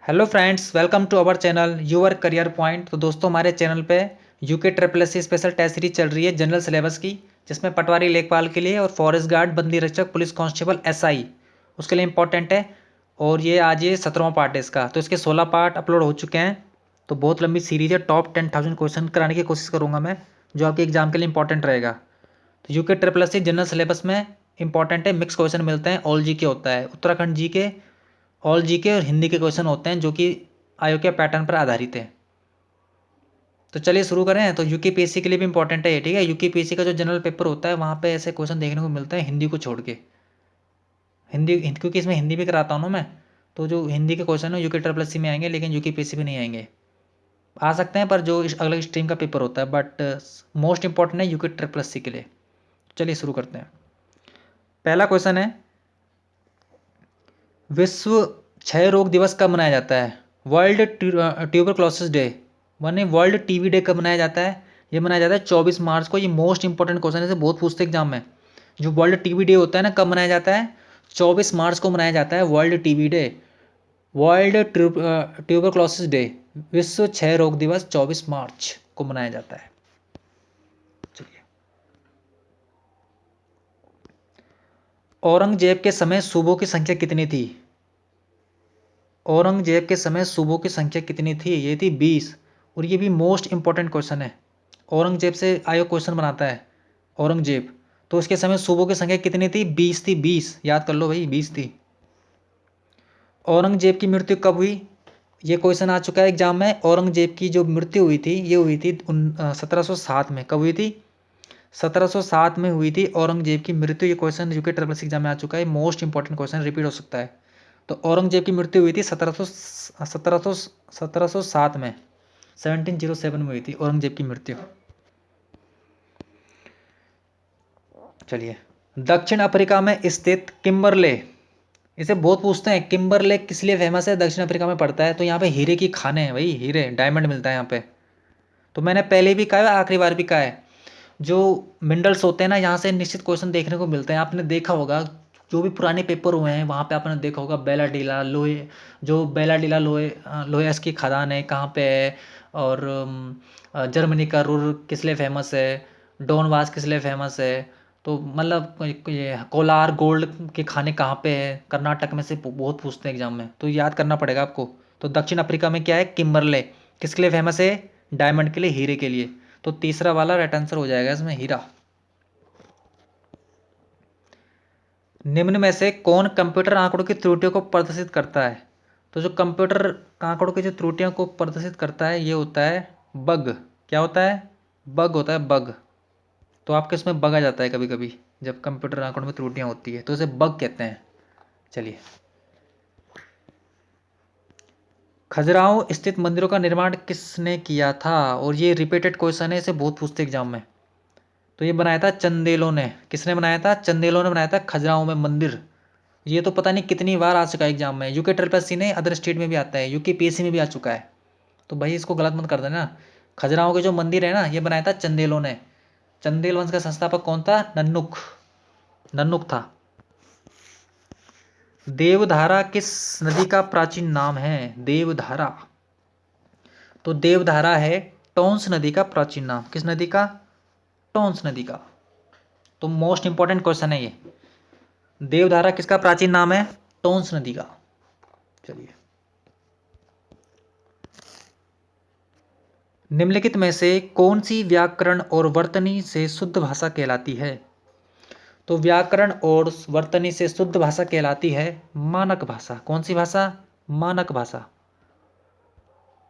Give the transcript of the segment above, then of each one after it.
Hello friends, welcome to our channel your career point. तो दोस्तों, हमारे चैनल पे UK triple S C special test series चल रही है जनरल सिलेबस की, जिसमें पटवारी लेखपाल के लिए और फॉरेस्ट गार्ड, बंदी रक्षक, पुलिस कांस्टेबल, एसआई उसके लिए इंपॉर्टेंट है। और ये आज ये 17वां पार्ट है इसका। तो इसके 16 पार्ट अपलोड हो चुके हैं। तो बहुत लंबी सीरीज है। टॉप 10,000 क्वेश्चन कराने की कोशिश करूँगा मैं, जो आपके एग्जाम के लिए इंपॉर्टेंट रहेगा। तो UK triple S C general syllabus में इंपॉर्टेंट है, मिक्स क्वेश्चन मिलते हैं, ऑल जी के होता है, उत्तराखंड जी के, ऑल जीके और हिंदी के क्वेश्चन होते हैं जो कि आयोग के पैटर्न पर आधारित है। तो चलिए शुरू करें। तो यूकेपीएससी के लिए भी इंपॉर्टेंट है ये, ठीक है। यूकेपीएससी का जो जनरल पेपर होता है वहाँ पे ऐसे क्वेश्चन देखने को मिलते हैं हिंदी को छोड़ के। क्योंकि इसमें हिंदी भी कराता हूँ ना मैं, तो जो हिंदी के क्वेश्चन है यूके ट्रिपल एस सी में आएंगे, लेकिन यूकेपीएससी में नहीं आएंगे। आ सकते हैं पर जो अलग स्ट्रीम का पेपर होता है, बट मोस्ट इंपॉर्टेंट है यूके ट्रिपल एस सी के लिए। चलिए शुरू करते हैं। पहला क्वेश्चन है, विश्व क्षय रोग दिवस कब मनाया जाता है? वर्ल्ड ट्यूबरक्लोसिस डे, माने वर्ल्ड टीबी डे कब मनाया जाता है? ये मनाया जाता है 24 मार्च को। ये मोस्ट इंपॉर्टेंट क्वेश्चन है, इसे बहुत पूछते एग्जाम में। जो वर्ल्ड टीबी डे होता है ना, कब मनाया जाता है? 24 मार्च को मनाया जाता है world TB day, world tuberculosis day, विश्व क्षय रोग दिवस 24 मार्च को मनाया जाता है। चलिए, औरंगजेब के समय सूबों की संख्या कितनी थी? औरंगजेब के समय सूबों की संख्या कितनी थी? ये थी 20। और ये भी मोस्ट इंपॉर्टेंट क्वेश्चन है। औरंगजेब से आयोग क्वेश्चन बनाता है, औरंगजेब। तो उसके समय सूबों की संख्या कितनी थी? 20 थी, 20। याद कर लो भाई, 20 थी। औरंगजेब की मृत्यु कब हुई? ये क्वेश्चन आ चुका है एग्जाम में। औरंगजेब की जो मृत्यु हुई थी, ये हुई थी 1707 में। कब हुई थी? 1707 में हुई थी औरंगजेब की मृत्यु। ये क्वेश्चन यूके ट्रिपल एग्जाम में आ चुका है। मोस्ट इंपॉर्टेंट क्वेश्चन, रिपीट हो सकता है। तो औरंगजेब की मृत्यु हुई थी 1707 में, 1707 में हुई थी औरंगजेब की मृत्यु। चलिए, दक्षिण अफ्रीका में स्थित किम्बरले, इसे बहुत पूछते हैं, किम्बरले किस लिए फेमस है? दक्षिण अफ्रीका में पड़ता है। तो यहाँ पे हीरे की खाने हैं भाई, हीरे, डायमंड मिलता है यहाँ पे। तो मैंने पहले भी कहा है, आखिरी बार भी कहा है, जो मिनरल्स होते हैं ना, यहाँ से निश्चित क्वेश्चन देखने को मिलते हैं। आपने देखा होगा, जो भी पुराने पेपर हुए हैं वहाँ पे आपने देखा होगा, बेलाडीला लोहे, जो बेलाडीला लोहेस की खदान है कहाँ पे है, और जर्मनी का रुर किस लिए फेमस है, डोनवास किस लिए फेमस है। तो मतलब ये कोलार गोल्ड के खाने कहाँ पे है, कर्नाटक में से बहुत पूछते हैं एग्जाम में, तो याद करना पड़ेगा आपको। तो दक्षिण अफ्रीका में क्या है? किम्बरले। किसके लिए फेमस है? डायमंड के लिए, हीरे के लिए। तो तीसरा वाला राइट आंसर हो जाएगा इसमें, हीरा। निम्न में से कौन कंप्यूटर आंकड़ों की त्रुटियों को प्रदर्शित करता है? तो जो कंप्यूटर आंकड़ों की जो त्रुटियों को प्रदर्शित करता है, ये होता है बग। क्या होता है? बग होता है, बग। तो आपके इसमें बग आ जाता है कभी कभी, जब कंप्यूटर आंकड़ों में त्रुटियां होती है तो इसे बग कहते हैं। चलिए, खजुराहो स्थित मंदिरों का निर्माण किसने किया था? और ये रिपीटेड क्वेश्चन है, इसे बहुत पूछते एग्जाम में। तो ये बनाया था चंदेलों ने। किसने बनाया था? चंदेलों ने बनाया था खजुराहो में मंदिर। ये तो पता नहीं कितनी बार आ चुका है एग्जाम में। यूके ट्रिपल एस सी ने अदर स्टेट में भी आता है, यूके पीएससी में भी आ चुका है। तो भाई इसको गलत मत कर देना। खजुराहो के जो मंदिर है ना, ये बनाया था चंदेलों ने। चंदेल वंश का संस्थापक कौन था? नन्नुक, नन्नुक था। देवधारा किस नदी का प्राचीन नाम है? देवधारा, तो देवधारा है टोंस नदी का प्राचीन नाम। किस नदी का? टोंस नदी का। तो मोस्ट इंपॉर्टेंट क्वेश्चन है ये। देवधारा किसका प्राचीन नाम है? टोंस नदी का। चलिए, निम्नलिखित में से कौन सी व्याकरण और वर्तनी से शुद्ध भाषा कहलाती है? तो व्याकरण और वर्तनी से शुद्ध भाषा कहलाती है मानक भाषा। कौन सी भाषा? मानक भाषा।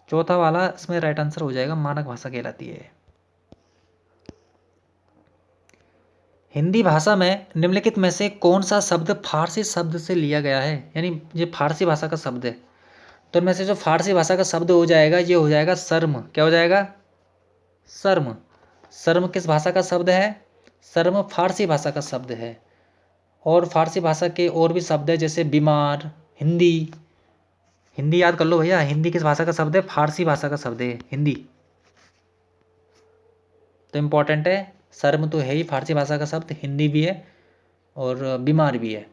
चौथा वाला इसमें राइट आंसर हो जाएगा, मानक भाषा कहलाती है। हिंदी भाषा में निम्नलिखित में से कौन सा शब्द फारसी शब्द से लिया गया है? यानी ये फारसी भाषा का शब्द है। तो इनमें से जो फारसी भाषा का शब्द हो जाएगा, ये हो जाएगा शर्म। क्या हो जाएगा? शर्म। शर्म किस भाषा का शब्द है? शर्म फारसी भाषा का शब्द है। और फारसी भाषा के और भी शब्द है, जैसे बीमार, हिंदी। हिंदी याद कर लो भैया, हिंदी किस भाषा का शब्द है? फारसी भाषा का शब्द है हिंदी। तो इम्पॉर्टेंट है, शर्म तो है ही फारसी भाषा का शब्द, हिंदी भी है और बीमार भी है।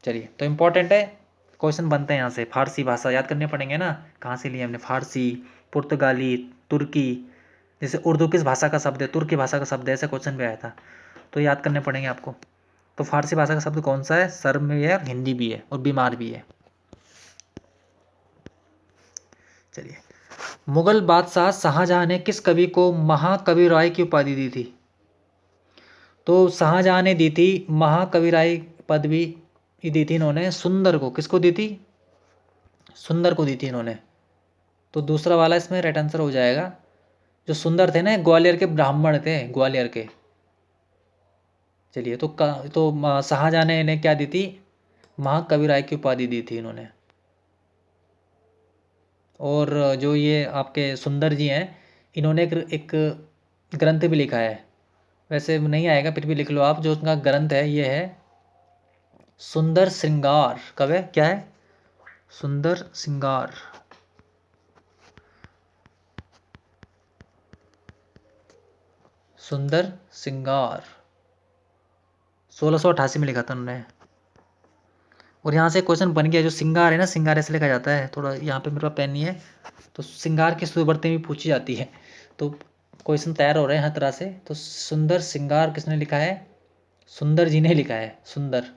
चलिए, तो इम्पॉर्टेंट है। क्वेश्चन बनते हैं यहाँ से। फारसी भाषा याद करने पड़ेंगे ना, कहाँ से लिए हमने, फारसी, पुर्तगाली, तुर्की। जैसे उर्दू किस भाषा का शब्द है, तुर्की भाषा का शब्द है, ऐसा क्वेश्चन भी आया था, तो याद करने पड़ेंगे आपको। तो फारसी भाषा का शब्द कौन सा है, शर्म भी है, हिंदी भी है और बीमार भी है। चलिए, मुगल बादशाह शाहजहां ने किस कवि को महाकवि राय की उपाधि दी थी? तो शाहजहां ने दी थी महाकवि राय पदवी दी थी इन्होंने सुंदर को। किसको दी थी? सुंदर को दी थी इन्होंने। तो दूसरा वाला इसमें राइट आंसर हो जाएगा। जो सुंदर थे ना, ग्वालियर के ब्राह्मण थे, ग्वालियर के। चलिए, तो शाहजहां ने इन्हें क्या दी थी, महाकवि राय की उपाधि दी थी इन्होंने। और जो ये आपके सुंदर जी हैं, इन्होंने एक ग्रंथ भी लिखा है, वैसे नहीं आएगा फिर भी लिख लो आप। जो उनका ग्रंथ है ये है सुंदर श्रृंगार। कब है, क्या है, सुंदर श्रृंगार। सुंदर श्रृंगार 1688 में लिखा था उन्होंने। और यहाँ से क्वेश्चन बन गया, जो सिंगार है ना, सिंगार ऐसे लिखा जाता है, थोड़ा यहाँ पे मेरे पास पेन नहीं है, तो सिंगार की सुबरतें भी पूछी जाती है। तो क्वेश्चन तैयार हो रहे हैं हर तरह से। तो सुंदर श्रृंगार किसने लिखा है, सुंदर जी ने लिखा है, सुंदर।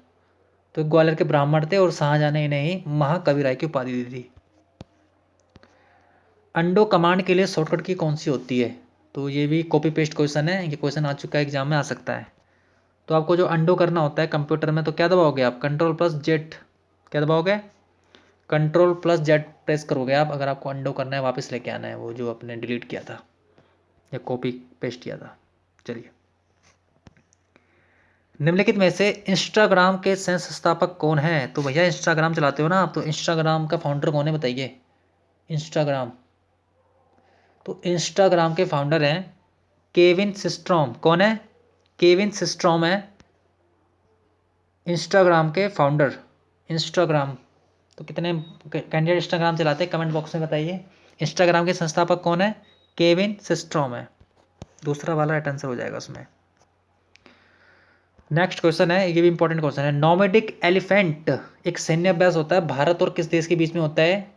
तो ग्वालियर के ब्राह्मण थे और शाहजहां ने इन्हें ही महाकवि राय की उपाधि दी थी। अंडो कमांड के लिए शॉर्टकट की कौन सी होती है? तो ये भी कॉपी पेस्ट क्वेश्चन है, ये क्वेश्चन आ चुका है, एग्जाम में आ सकता है। तो आपको जो अंडो करना होता है कंप्यूटर में, तो क्या दबाओगे आप, Ctrl+Z। क्या दबाओगे, Ctrl+Z प्रेस करोगे आप, अगर आपको अंडो करना है, वापस लेके आना है वो जो आपने डिलीट किया था या कॉपी पेस्ट किया था। चलिए, निम्नलिखित में से इंस्टाग्राम के सह संस्थापक कौन है? तो भैया इंस्टाग्राम चलाते हो ना आप, तो इंस्टाग्राम का फाउंडर कौन है बताइए। इंस्टाग्राम, तो इंस्टाग्राम के फाउंडर हैं केविन सिस्ट्रॉम। कौन है? केविन सिस्ट्रॉम है इंस्टाग्राम के फाउंडर। इंस्टाग्राम, तो कितने कैंडिडेट इंस्टाग्राम चलाते हैं, कमेंट बॉक्स में बताइए। इंस्टाग्राम के संस्थापक कौन है? केविन सिस्ट्रॉम है। दूसरा वाला राइट आंसर हो जाएगा उसमें। नेक्स्ट क्वेश्चन है, ये भी इंपॉर्टेंट क्वेश्चन है। नोमैडिक एलिफेंट एक सैन्य अभ्यास होता है, भारत और किस देश के बीच में होता है?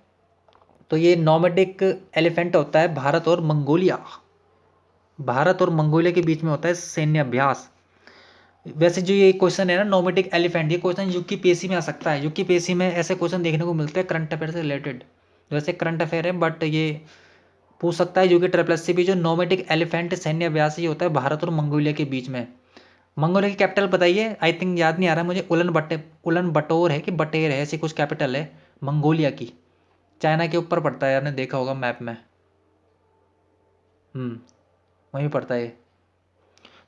तो ये नोमैडिक एलिफेंट होता है भारत और मंगोलिया। भारत और मंगोलिया के बीच में होता है सैन्य अभ्यास। वैसे जो ये क्वेश्चन है ना, नोमैडिक एलिफेंट, ये क्वेश्चन यूपीएससी में आ सकता है। यूपीएससी में ऐसे क्वेश्चन देखने को मिलते हैं करंट अफेयर से रिलेटेड। वैसे करंट अफेयर है, बट ये पूछ सकता है यूके ट्रिपल भी। जो नोमैडिक एलिफेंट सैन्य अभ्यास ये होता है भारत और मंगोलिया के बीच में। मंगोलिया की कैपिटल बताइए, आई थिंक याद नहीं आ रहा मुझे, उलन बटोर है कि बटेर है, ऐसी कुछ कैपिटल है मंगोलिया की। चाइना के ऊपर पड़ता है, आपने देखा होगा मैप में। वहीं पड़ता है।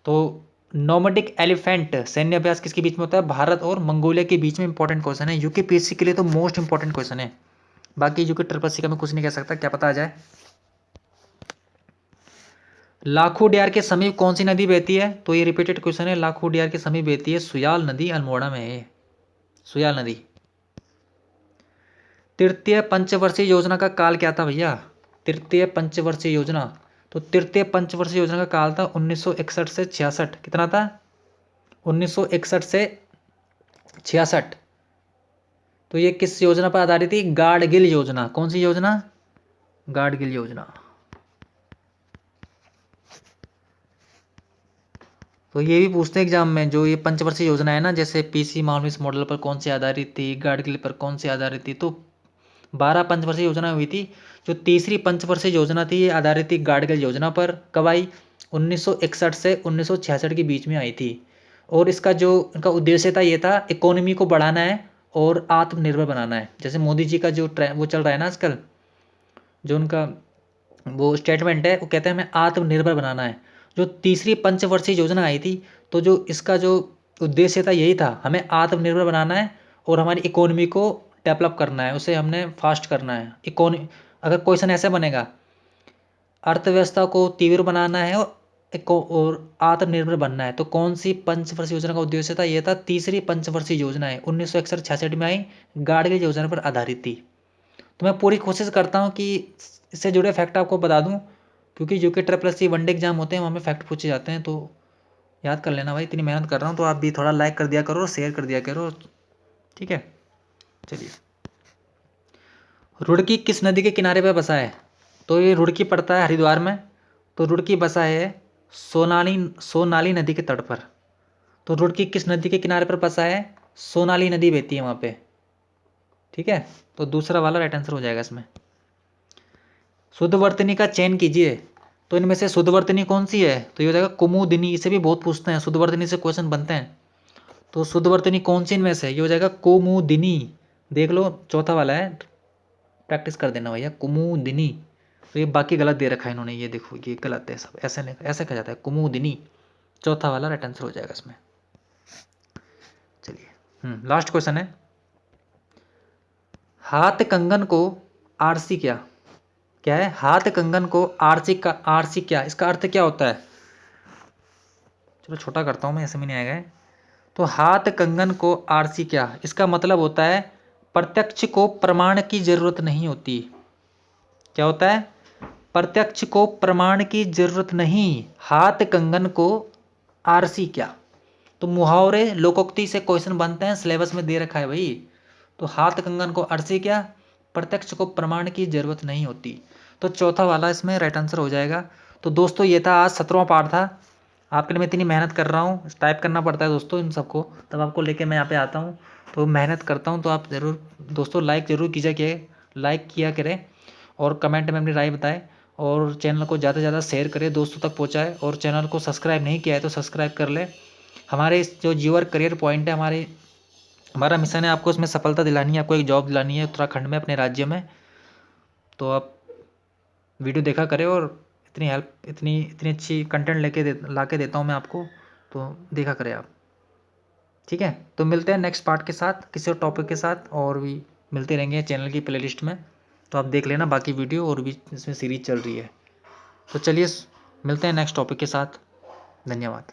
तो नोमैडिक एलिफेंट सैन्य अभ्यास किसके बीच में होता है? भारत और मंगोलिया के बीच में। इंपॉर्टेंट क्वेश्चन है यूकेपीएससी के लिए, तो मोस्ट इंपॉर्टेंट क्वेश्चन है। बाकी यूके ट्रिपल सी का मैं कुछ नहीं कह सकता, क्या पता आ जाए। लाखोडियार के समीप कौन सी नदी बहती है? तो ये रिपीटेड क्वेश्चन है। लाखोडियार के समीप बहती है सुयाल नदी, अल्मोड़ा में है सुयाल नदी। तृतीय पंचवर्षीय योजना का काल क्या था भैया? तृतीय पंचवर्षीय योजना, तो तृतीय पंचवर्षीय योजना का काल था 1961 से 66। कितना था? 1961 से 66। तो ये किस योजना पर आधारित थी? गाडगिल योजना। कौन सी योजना? गाडगिल योजना। तो ये भी पूछते हैं एग्जाम में, जो ये पंचवर्षीय योजना है ना, जैसे पीसी मालवीस मॉडल पर कौन सी आधारित थी, गाडगिल पर कौन सी आधारित थी। तो 12 पंचवर्षीय योजना हुई थी। जो तीसरी पंचवर्षीय योजना थी, ये आधारित थी गाडगिल योजना पर। कब आई? 1961 से 1966 के बीच में आई थी। और इसका जो इनका उद्देश्य था, ये था इकोनॉमी को बढ़ाना है और आत्मनिर्भर बनाना है। जैसे मोदी जी का जो वो चल रहा है ना आजकल, जो उनका वो स्टेटमेंट है, वो कहते हैं हमें आत्मनिर्भर बनाना है। जो तीसरी पंचवर्षीय योजना आई थी, तो जो इसका जो उद्देश्य था यही था, हमें आत्मनिर्भर बनाना है और हमारी इकोनॉमी को डेवलप करना है, उसे हमने फास्ट करना है। इकोनॉमी, अगर क्वेश्चन ऐसे बनेगा, अर्थव्यवस्था को तीव्र बनाना है और आत्मनिर्भर बनना है, तो कौन सी पंचवर्षीय योजना का उद्देश्य था? यह था तीसरी पंचवर्षीय योजना है, 1961-66 में आई, गाडगिल योजना पर आधारित थी। तो मैं पूरी कोशिश करता हूँ कि इससे जुड़े फैक्ट आपको बता दूँ, क्योंकि UK triple C one day exam होते हैं, वहाँ में फैक्ट पूछे जाते हैं। तो याद कर लेना भाई, इतनी मेहनत कर रहा हूँ तो आप भी थोड़ा लाइक कर दिया करो और शेयर कर दिया करो, ठीक है। चलिए। रुड़की किस नदी के किनारे पर बसा है? तो ये रुड़की पड़ता है हरिद्वार में। तो रुड़की बसा है सोनाली नदी के तट पर। तो रुड़की किस नदी के किनारे पर बसा है? सोनाली नदी बहती है वहाँ पे। ठीक है, तो दूसरा वाला राइट आंसर हो जाएगा इसमें। शुद्धवर्तनी का चयन कीजिए। तो इनमें से शुद्धवर्तनी कौन सी है? तो ये हो जाएगा कुमुदिनी। इसे भी बहुत पूछते हैं, शुद्धवर्तनी से क्वेश्चन बनते हैं। तो शुद्धवर्तनी कौन सी इनमें से? ये हो जाएगा कुमुदिनी। देख लो, चौथा वाला है, प्रैक्टिस कर देना भैया, कुमुदिनी। तो ये बाकी गलत दे रखा है इन्होंने, ये देखो ये गलत है सब, ऐसे नहीं, ऐसे कहा जाता है कुमुदिनी। चौथा वाला राइट आंसर हो जाएगा इसमें। चलिए लास्ट क्वेश्चन है। हाथ कंगन को आरसी क्या? क्या है? हाथ कंगन को आरसी का आरसी क्या, इसका अर्थ क्या होता है? चलो छोटा करता हूँ मैं, ऐसे में नहीं आएगा। तो हाथ कंगन को आरसी क्या, इसका मतलब होता है प्रत्यक्ष को प्रमाण की जरूरत नहीं होती। क्या होता है? प्रत्यक्ष को प्रमाण की जरूरत नहीं। हाथ कंगन को आरसी क्या। तो मुहावरे लोकोक्ति से क्वेश्चन बनते हैं, सिलेबस में दे रखा है भाई। तो हाथ कंगन को आरसी क्या, प्रत्यक्ष को प्रमाण की जरूरत नहीं होती। तो चौथा वाला इसमें राइट आंसर हो जाएगा। तो दोस्तों ये था आज 17वां पार्ट था। आपके लिए मैं इतनी मेहनत कर रहा हूँ, टाइप करना पड़ता है दोस्तों इन सबको, तब आपको लेके मैं यहाँ पे आता हूँ। तो मेहनत करता हूँ, तो आप ज़रूर दोस्तों लाइक ज़रूर कीजिए, लाइक किया करें और कमेंट में अपनी राय बताएं, और चैनल को ज़्यादा से ज़्यादा शेयर करें, दोस्तों तक पहुँचाएं, और चैनल को सब्सक्राइब नहीं किया है तो सब्सक्राइब कर लें। हमारे इस जो यूर करियर पॉइंट है, हमारा मिशन है आपको इसमें सफलता दिलानी है, आपको एक जॉब दिलानी है उत्तराखंड में, अपने राज्य में। तो आप वीडियो देखा करें, और इतनी हेल्प, इतनी अच्छी कंटेंट ला के देता हूँ मैं आपको, तो देखा करें आप। ठीक है, तो मिलते हैं नेक्स्ट पार्ट के साथ, किसी और टॉपिक के साथ, और भी मिलते रहेंगे चैनल की प्लेलिस्ट में। तो आप देख लेना बाकी वीडियो, और भी इसमें सीरीज चल रही है। तो चलिए मिलते हैं नेक्स्ट टॉपिक के साथ। धन्यवाद।